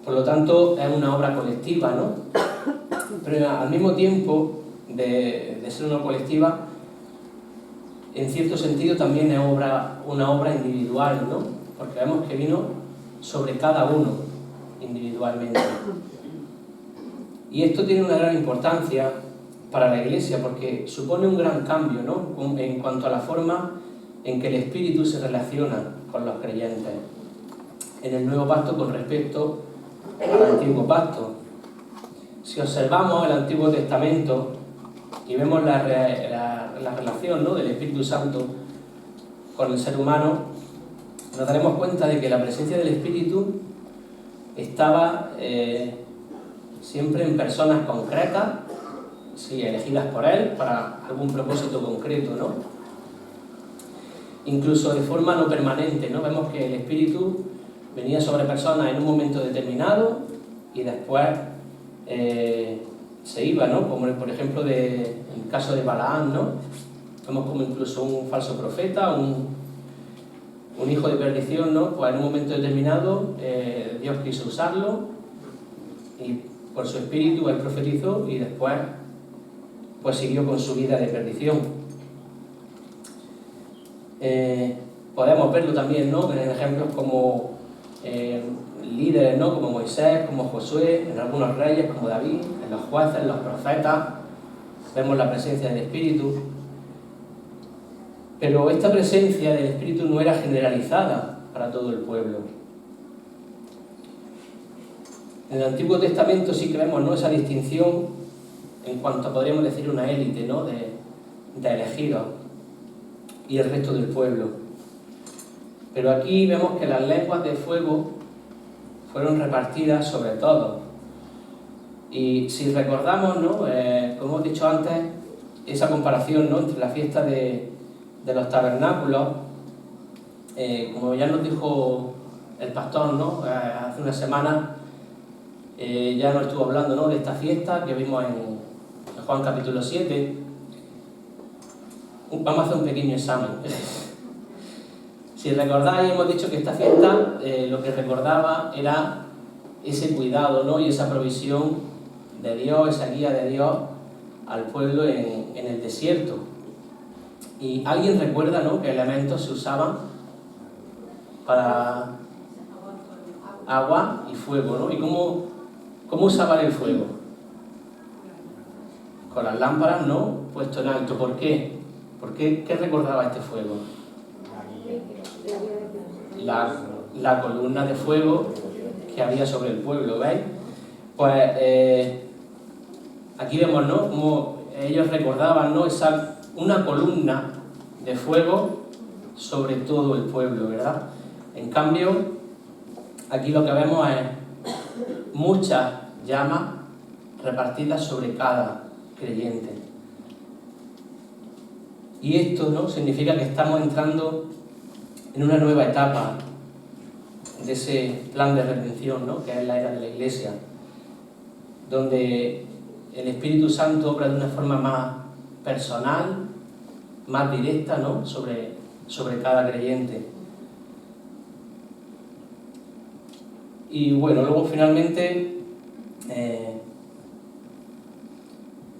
Por lo tanto, es una obra colectiva, ¿no? Pero al mismo tiempo de ser una colectiva, en cierto sentido también es una obra individual, ¿no? Porque vemos que vino sobre cada uno individualmente. Y esto tiene una gran importancia para la Iglesia porque supone un gran cambio, ¿no? En cuanto a la forma en que el Espíritu se relaciona con los creyentes en el Nuevo Pacto con respecto al Antiguo Pacto. Si observamos el Antiguo Testamento y vemos la relación, ¿no? del Espíritu Santo con el ser humano, nos daremos cuenta de que la presencia del Espíritu estaba siempre en personas concretas, sí, elegidas por Él para algún propósito concreto, ¿no? Incluso de forma no permanente, ¿no? Vemos que el Espíritu venía sobre personas en un momento determinado y después se iba, ¿no? Como por ejemplo en el caso de Balaam, ¿no? Vemos como incluso un falso profeta, un hijo de perdición, ¿no? Pues en un momento determinado Dios quiso usarlo y por su espíritu él profetizó y después pues siguió con su vida de perdición. Podemos verlo también, ¿no? En ejemplos como líderes, ¿no? Como Moisés, como Josué, en algunos reyes como David, en los jueces, en los profetas, vemos la presencia del Espíritu. Pero esta presencia del Espíritu no era generalizada para todo el pueblo. En el Antiguo Testamento sí que vemos, ¿no? esa distinción en cuanto a, podríamos decir, una élite, ¿no? de elegidos y el resto del pueblo. Pero aquí vemos que las lenguas de fuego fueron repartidas sobre todos. Y si recordamos, ¿no? Como hemos dicho antes, esa comparación, ¿no? entre la fiesta de los tabernáculos, como ya nos dijo el pastor, ¿no? Hace una semana, ya nos estuvo hablando, ¿no? de esta fiesta que vimos en Juan capítulo 7. Vamos a hacer un pequeño examen. Si recordáis, hemos dicho que esta fiesta lo que recordaba era ese cuidado, ¿no? y esa provisión de Dios, esa guía de Dios al pueblo en el desierto. Y alguien recuerda, ¿no? qué elementos se usaban para agua y fuego, ¿no? ¿Y cómo usaban el fuego? Con las lámparas, ¿no? Puesto en alto. ¿Por qué? ¿Qué recordaba este fuego? La columna de fuego que había sobre el pueblo, ¿veis? Pues aquí vemos, ¿no? Como ellos recordaban, ¿no? Una columna de fuego sobre todo el pueblo, ¿verdad? En cambio, aquí lo que vemos es muchas llamas repartidas sobre cada creyente. Y esto, ¿no? significa que estamos entrando en una nueva etapa de ese plan de redención, ¿no? que es la era de la Iglesia, donde el Espíritu Santo obra de una forma más personal, más directa, ¿no? sobre cada creyente. Y bueno, luego finalmente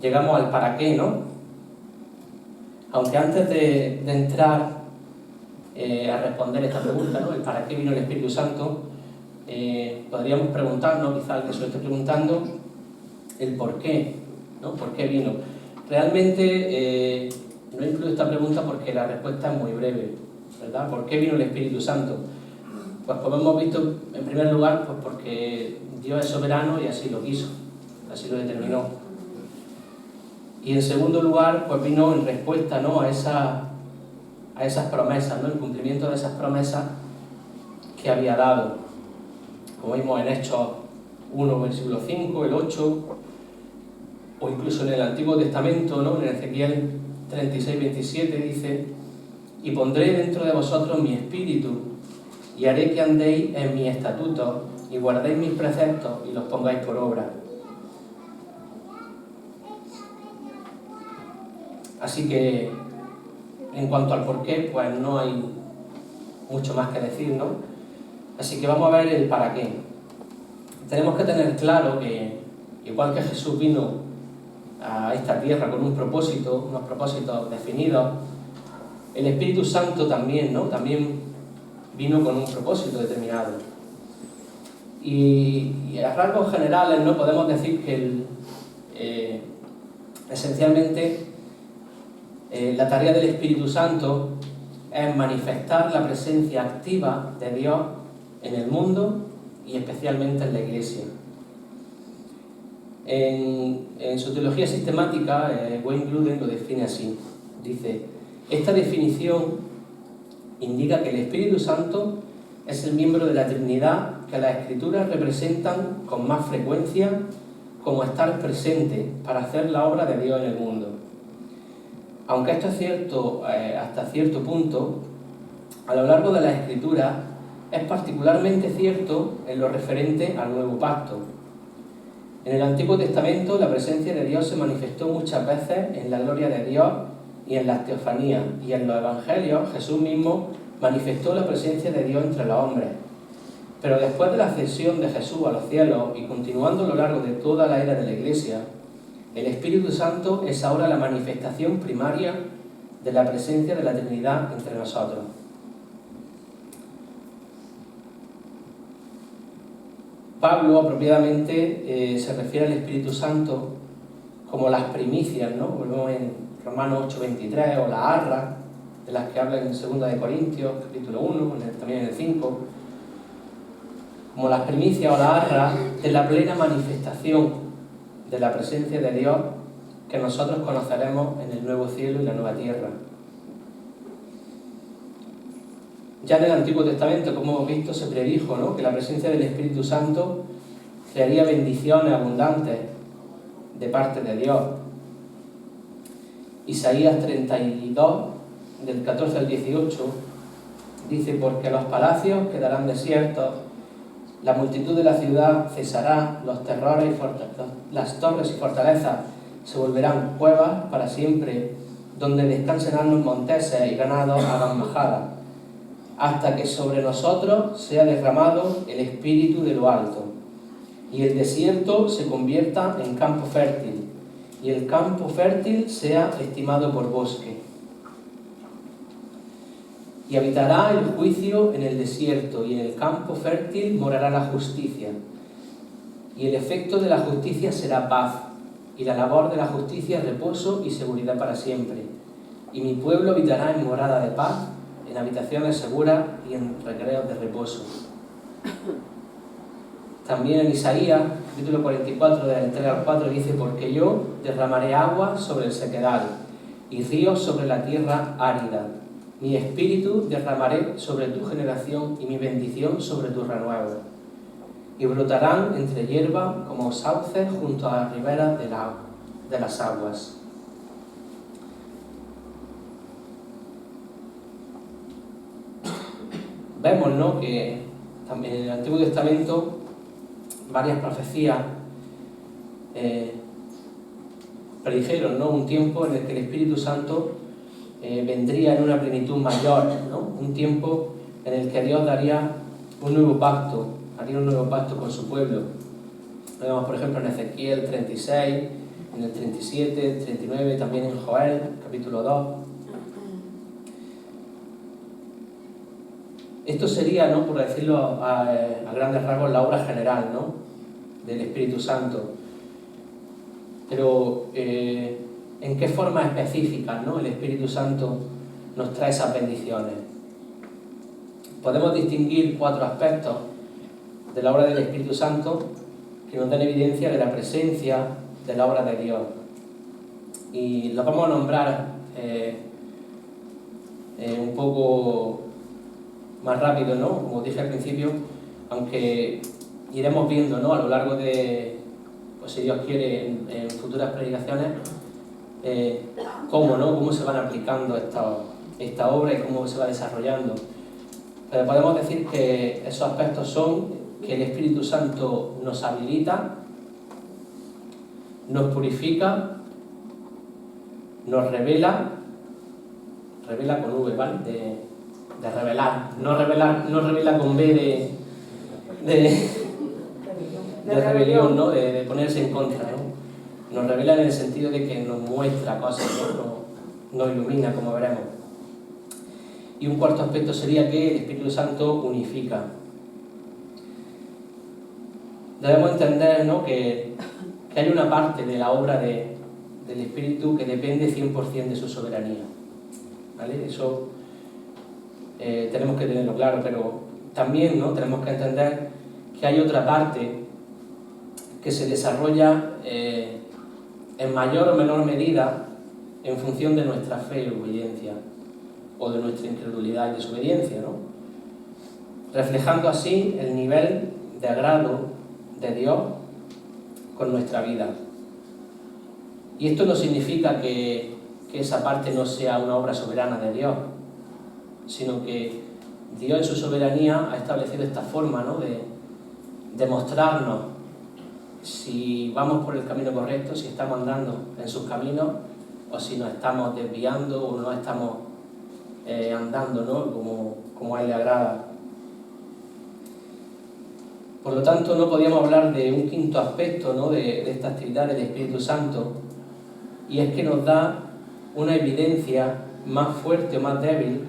llegamos al para qué, ¿no? Aunque antes de entrar a responder esta pregunta, ¿no? el para qué vino el Espíritu Santo, podríamos preguntarnos, quizá alguien se lo esté preguntando, el por qué, ¿no? ¿Por qué vino? Realmente no incluyo esta pregunta porque la respuesta es muy breve, ¿verdad? ¿Por qué vino el Espíritu Santo? Pues como hemos visto, en primer lugar, pues porque Dios es soberano y así lo quiso, así lo determinó. Y en segundo lugar, pues vino en respuesta, ¿no? a esas promesas, ¿no? El cumplimiento de esas promesas que había dado. Como vimos en Hechos 1, versículo 5, el 8, o incluso en el Antiguo Testamento, ¿no? En Ezequiel 36, 27 dice: y pondré dentro de vosotros mi espíritu, y haré que andéis en mis estatutos, y guardéis mis preceptos, y los pongáis por obra. Así que, en cuanto al porqué, pues no hay mucho más que decir, ¿no? Así que vamos a ver el para qué. Tenemos que tener claro que, igual que Jesús vino a esta tierra con un propósito, unos propósitos definidos, el Espíritu Santo también, ¿no? También vino con un propósito determinado. Y a rasgos generales, ¿no? Podemos decir que esencialmente la tarea del Espíritu Santo es manifestar la presencia activa de Dios en el mundo y especialmente en la Iglesia. En su teología sistemática, Wayne Grudem lo define así. Dice: esta definición indica que el Espíritu Santo es el miembro de la Trinidad que las Escrituras representan con más frecuencia como estar presente para hacer la obra de Dios en el mundo. Aunque esto es cierto hasta cierto punto, a lo largo de las Escrituras es particularmente cierto en lo referente al Nuevo Pacto. En el Antiguo Testamento la presencia de Dios se manifestó muchas veces en la gloria de Dios y en las teofanías, y en los Evangelios Jesús mismo manifestó la presencia de Dios entre los hombres. Pero después de la ascensión de Jesús a los cielos y continuando a lo largo de toda la era de la Iglesia, el Espíritu Santo es ahora la manifestación primaria de la presencia de la Trinidad entre nosotros. Pablo apropiadamente se refiere al Espíritu Santo como las primicias, ¿no? Volvemos en Romanos 8:23, o la arra, de las que habla en 2 de Corintios, capítulo 1, también en el 5, como las primicias o la arra de la plena manifestación de la presencia de Dios que nosotros conoceremos en el nuevo cielo y la nueva tierra. Ya en el Antiguo Testamento, como hemos visto, se predijo, ¿no?, que la presencia del Espíritu Santo traería bendiciones abundantes de parte de Dios. Isaías 32, del 14 al 18, dice: porque los palacios quedarán desiertos, la multitud de la ciudad cesará, los terrores y las torres y fortalezas se volverán cuevas para siempre, donde descansen asnos monteses y ganados hagan majada, hasta que sobre nosotros sea derramado el Espíritu de lo alto, y el desierto se convierta en campo fértil, y el campo fértil sea estimado por bosque. Y habitará el juicio en el desierto, y en el campo fértil morará la justicia. Y el efecto de la justicia será paz, y la labor de la justicia reposo y seguridad para siempre. Y mi pueblo habitará en morada de paz, en habitaciones seguras y en recreos de reposo. También en Isaías, capítulo 44, del 3 al 4, dice: porque yo derramaré agua sobre el sequedal, y ríos sobre la tierra árida. Mi espíritu derramaré sobre tu generación, y mi bendición sobre tu renuevo. Y brotarán entre hierba como sauces junto a las riberas de las aguas. Vemos, ¿no?, que también en el Antiguo Testamento varias profecías predijeron, ¿no?, un tiempo en el que el Espíritu Santo vendría en una plenitud mayor, ¿no?, un tiempo en el que Dios daría un nuevo pacto, haría un nuevo pacto con su pueblo. Lo vemos, por ejemplo, en Ezequiel 36, en el 37, 39, también en Joel, capítulo 2. Esto sería, ¿no?, por decirlo a grandes rasgos, la obra general, ¿no?, del Espíritu Santo. Pero ¿en qué formas específicas, ¿no?, el Espíritu Santo nos trae esas bendiciones? Podemos distinguir 4 aspectos de la obra del Espíritu Santo que nos dan evidencia de la presencia de la obra de Dios. Y los vamos a nombrar un poco más rápido, ¿no?, como dije al principio, aunque iremos viendo, ¿no?, a lo largo de, pues si Dios quiere, en futuras predicaciones, cómo se van aplicando estas esta obra y cómo se va desarrollando. Pero podemos decir que esos aspectos son que el Espíritu Santo nos habilita, nos purifica, nos revela con V, ¿vale? De revelar, no revela con B de rebelión, ¿no? De ponerse en contra, ¿no? Nos revela en el sentido de que nos muestra cosas, ¿no? Nos ilumina, como veremos. Y un cuarto aspecto sería que el Espíritu Santo unifica. Debemos entender, ¿no?, que hay una parte de la obra del Espíritu que depende 100% de su soberanía, ¿vale? Eso tenemos que tenerlo claro, pero también, ¿no?, tenemos que entender que hay otra parte que se desarrolla en mayor o menor medida en función de nuestra fe y obediencia, o de nuestra incredulidad y desobediencia, ¿no? Reflejando así el nivel de agrado de Dios con nuestra vida. Y esto no significa que esa parte no sea una obra soberana de Dios, sino que Dios en su soberanía ha establecido esta forma, ¿no?, de mostrarnos si vamos por el camino correcto, si estamos andando en sus caminos, o si nos estamos desviando o no estamos andando, ¿no?, como a Él le agrada. Por lo tanto, no podíamos hablar de un quinto aspecto, ¿no?, de esta actividad del Espíritu Santo, y es que nos da una evidencia más fuerte o más débil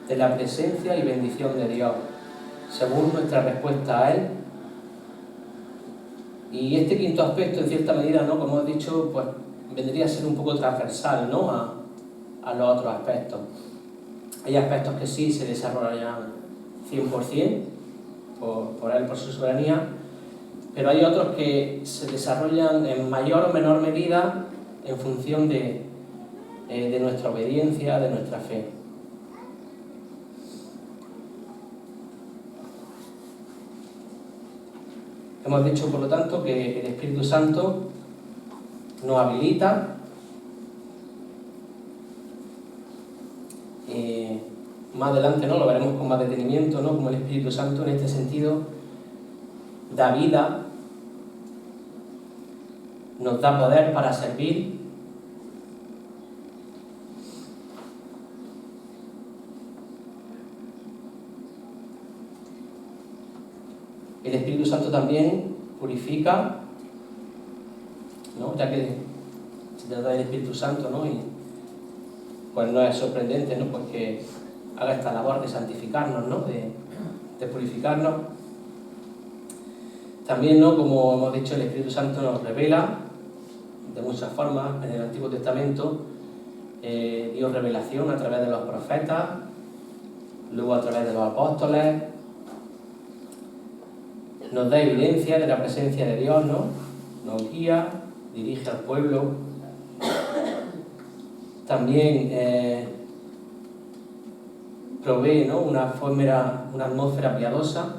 de la presencia y bendición de Dios, según nuestra respuesta a Él. Y este quinto aspecto, en cierta medida, ¿no?, como he dicho, pues vendría a ser un poco transversal, ¿no?, a los otros aspectos. Hay aspectos que sí se desarrollan 100% por Él, por su soberanía, pero hay otros que se desarrollan en mayor o menor medida en función de nuestra obediencia, de nuestra fe. Hemos dicho, por lo tanto, que el Espíritu Santo nos habilita, más adelante, ¿no?, lo veremos con más detenimiento, ¿no?, como el Espíritu Santo en este sentido da vida, nos da poder para servir, el Espíritu Santo también purifica, ¿no?, ya que se trata del Espíritu Santo, ¿no?, y pues no es sorprendente, ¿no?, pues que haga esta labor de santificarnos, ¿no?, de purificarnos. También, ¿no?, como hemos dicho, el Espíritu Santo nos revela de muchas formas. En el Antiguo Testamento dio revelación a través de los profetas, luego a través de los apóstoles. Nos da evidencia de la presencia de Dios, ¿no?, nos guía, dirige al pueblo. También provee, ¿no?, una atmósfera piadosa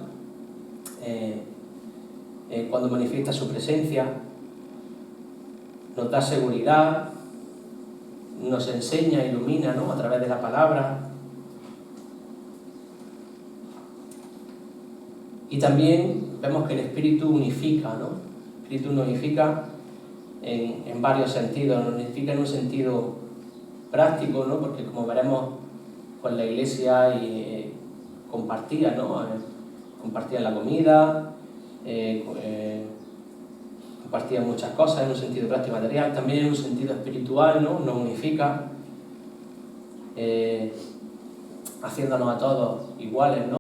cuando manifiesta su presencia, nos da seguridad, nos enseña, ilumina, ¿no?, a través de la palabra. Y también vemos que el Espíritu unifica, ¿no? El Espíritu nos unifica en varios sentidos. Nos unifica en un sentido práctico, ¿no?, porque como veremos, pues la Iglesia compartía, ¿no?, compartía la comida, compartía muchas cosas en un sentido práctico y material, también en un sentido espiritual, ¿no?, nos unifica, haciéndonos a todos iguales, ¿no?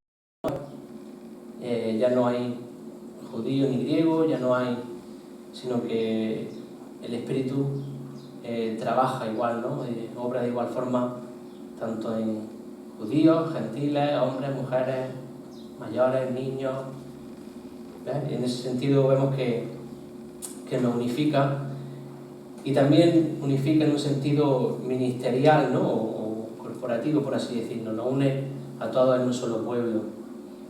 Ya no hay judío ni griego, ya no hay, sino que el Espíritu trabaja igual, ¿no?, obra de igual forma, tanto en judíos, gentiles, hombres, mujeres, mayores, niños. ¿Ves? En ese sentido vemos que nos unifica, y también unifica en un sentido ministerial, ¿no?, o corporativo, por así decirlo. Nos une a todos en un solo pueblo,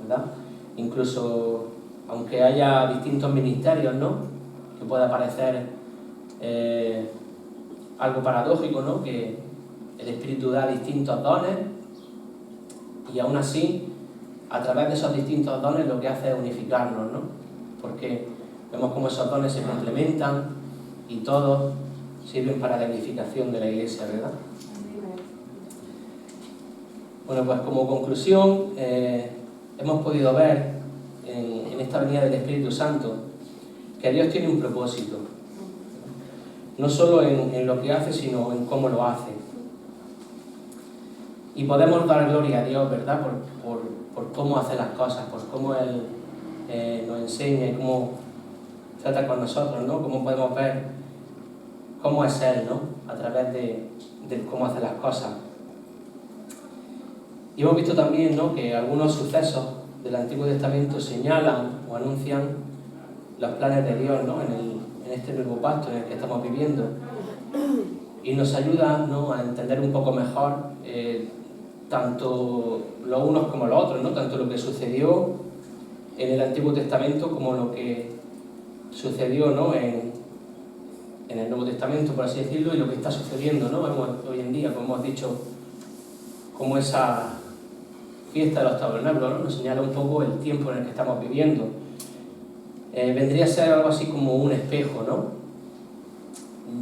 ¿verdad? Incluso aunque haya distintos ministerios, ¿no?, que pueda parecer algo paradójico, ¿no?, que el Espíritu da distintos dones, Y aún así, a través de esos distintos dones lo que hace es unificarnos, ¿no? Porque vemos cómo esos dones se complementan y todos sirven para la edificación de la Iglesia, ¿verdad? Bueno, pues como conclusión, hemos podido ver en esta venida del Espíritu Santo que Dios tiene un propósito, no solo en lo que hace, sino en cómo lo hace. Y podemos dar gloria a Dios, ¿verdad?, por cómo hace las cosas, por cómo Él nos enseña y cómo trata con nosotros, ¿no? Cómo podemos ver cómo es Él, ¿no?, a través de cómo hace las cosas. Y hemos visto también, ¿no?, que algunos sucesos del Antiguo Testamento señalan o anuncian los planes de Dios, ¿no?, en este nuevo pacto en el que estamos viviendo. Y nos ayuda, ¿no?, a entender un poco mejor tanto los unos como los otros, ¿no?, tanto lo que sucedió en el Antiguo Testamento como lo que sucedió, ¿no?, en el Nuevo Testamento, por así decirlo, y lo que está sucediendo, ¿no?, hoy en día, como hemos dicho, como esa fiesta de los tabernáculos, ¿no?, nos señala un poco el tiempo en el que estamos viviendo. Vendría a ser algo así como un espejo, ¿no?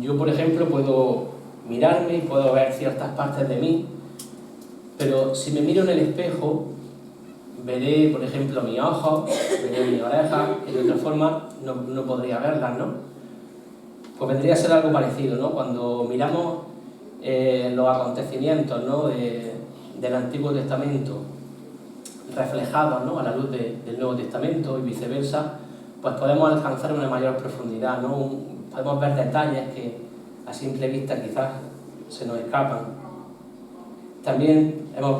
Yo, por ejemplo, puedo mirarme y puedo ver ciertas partes de mí, pero si me miro en el espejo, veré, por ejemplo, mis ojos, veré mis orejas, que de otra forma no podría verlas, ¿no? Pues vendría a ser algo parecido, ¿no? Cuando miramos los acontecimientos, ¿no?, del Antiguo Testamento reflejados, ¿no?, a la luz del Nuevo Testamento y viceversa, pues podemos alcanzar una mayor profundidad, ¿no? Podemos ver detalles que a simple vista quizás se nos escapan. También hemos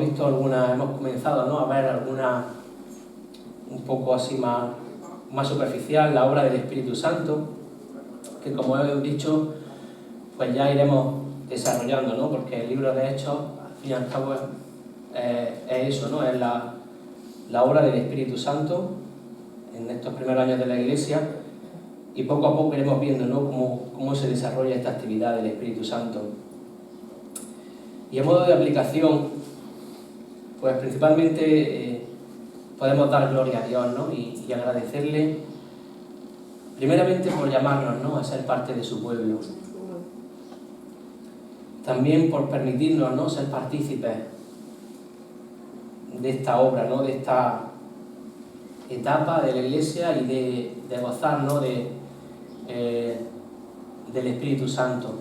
comenzado, ¿no?, a ver alguna un poco así más superficial, la obra del Espíritu Santo, que como he dicho, pues ya iremos desarrollando, ¿no?, porque el libro de Hechos, al fin y al cabo, es eso, ¿no?, es la obra del Espíritu Santo en estos primeros años de la Iglesia, y poco a poco iremos viendo, ¿no?, cómo se desarrolla esta actividad del Espíritu Santo. Y a modo de aplicación, pues principalmente podemos dar gloria a Dios, ¿no?, y agradecerle primeramente por llamarnos, ¿no?, a ser parte de su pueblo. También por permitirnos, ¿no?, ser partícipes de esta obra, ¿no?, de esta etapa de la Iglesia y de gozar, ¿no?, del Espíritu Santo.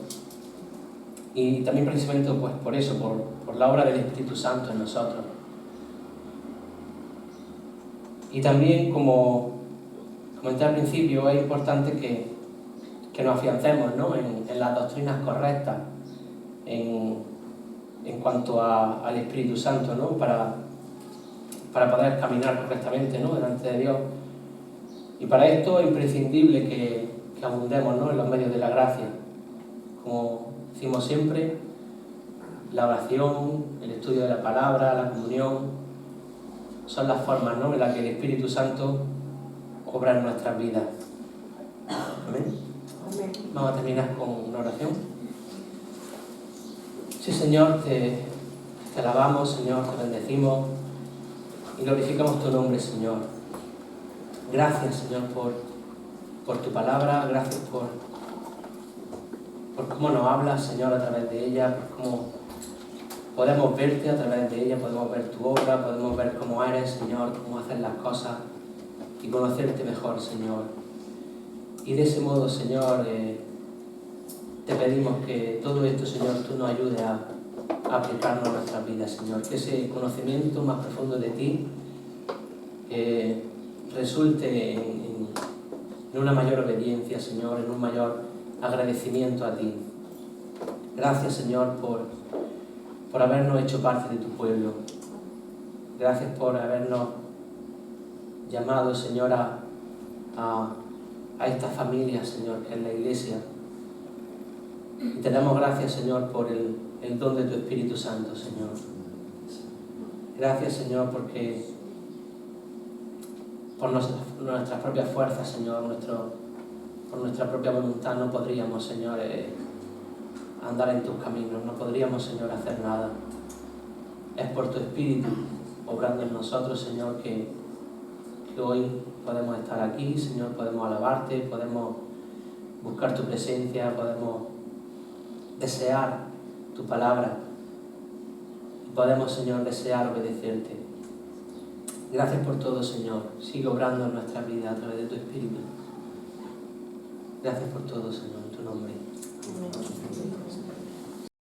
Y también precisamente pues por eso, por la obra del Espíritu Santo en nosotros. Y también, como comenté al principio, es importante que nos afiancemos, ¿no?, en las doctrinas correctas en cuanto al Espíritu Santo, ¿no?, para poder caminar correctamente, ¿no?, delante de Dios. Y para esto es imprescindible que abundemos, ¿no?, en los medios de la gracia. Como decimos siempre, la oración, el estudio de la palabra, la comunión, son las formas, ¿no?, en las que el Espíritu Santo obra en nuestras vidas. Amén. Amén. Vamos a terminar con una oración. Sí, Señor, te alabamos, Señor, te bendecimos y glorificamos tu nombre, Señor. Gracias, Señor, por tu palabra, gracias por cómo nos hablas, Señor, a través de ella, por cómo podemos verte a través de ella, podemos ver tu obra, podemos ver cómo eres, Señor, cómo haces las cosas y conocerte mejor, Señor. Y de ese modo, Señor, te pedimos que todo esto, Señor, tú nos ayudes a aplicarnos a nuestras vidas, Señor. Que ese conocimiento más profundo de ti resulte en una mayor obediencia, Señor, en un mayor agradecimiento a ti. Gracias, Señor, por habernos hecho parte de tu pueblo. Gracias por habernos llamado, Señor, a esta familia, Señor, que es la Iglesia. Y te damos gracias, Señor, por el don de tu Espíritu Santo, Señor. Gracias, Señor, porque por nuestras propias fuerzas, Señor, por nuestra propia voluntad no podríamos, Señor, andar en tus caminos, no podríamos, Señor, hacer nada. Es por tu Espíritu obrando en nosotros, Señor, que hoy podemos estar aquí, Señor, podemos alabarte, podemos buscar tu presencia, podemos desear tu palabra y podemos, Señor, desear obedecerte. Gracias por todo, Señor. Sigue obrando en nuestra vida a través de tu Espíritu. Gracias por todo, Señor, en tu nombre. Amén.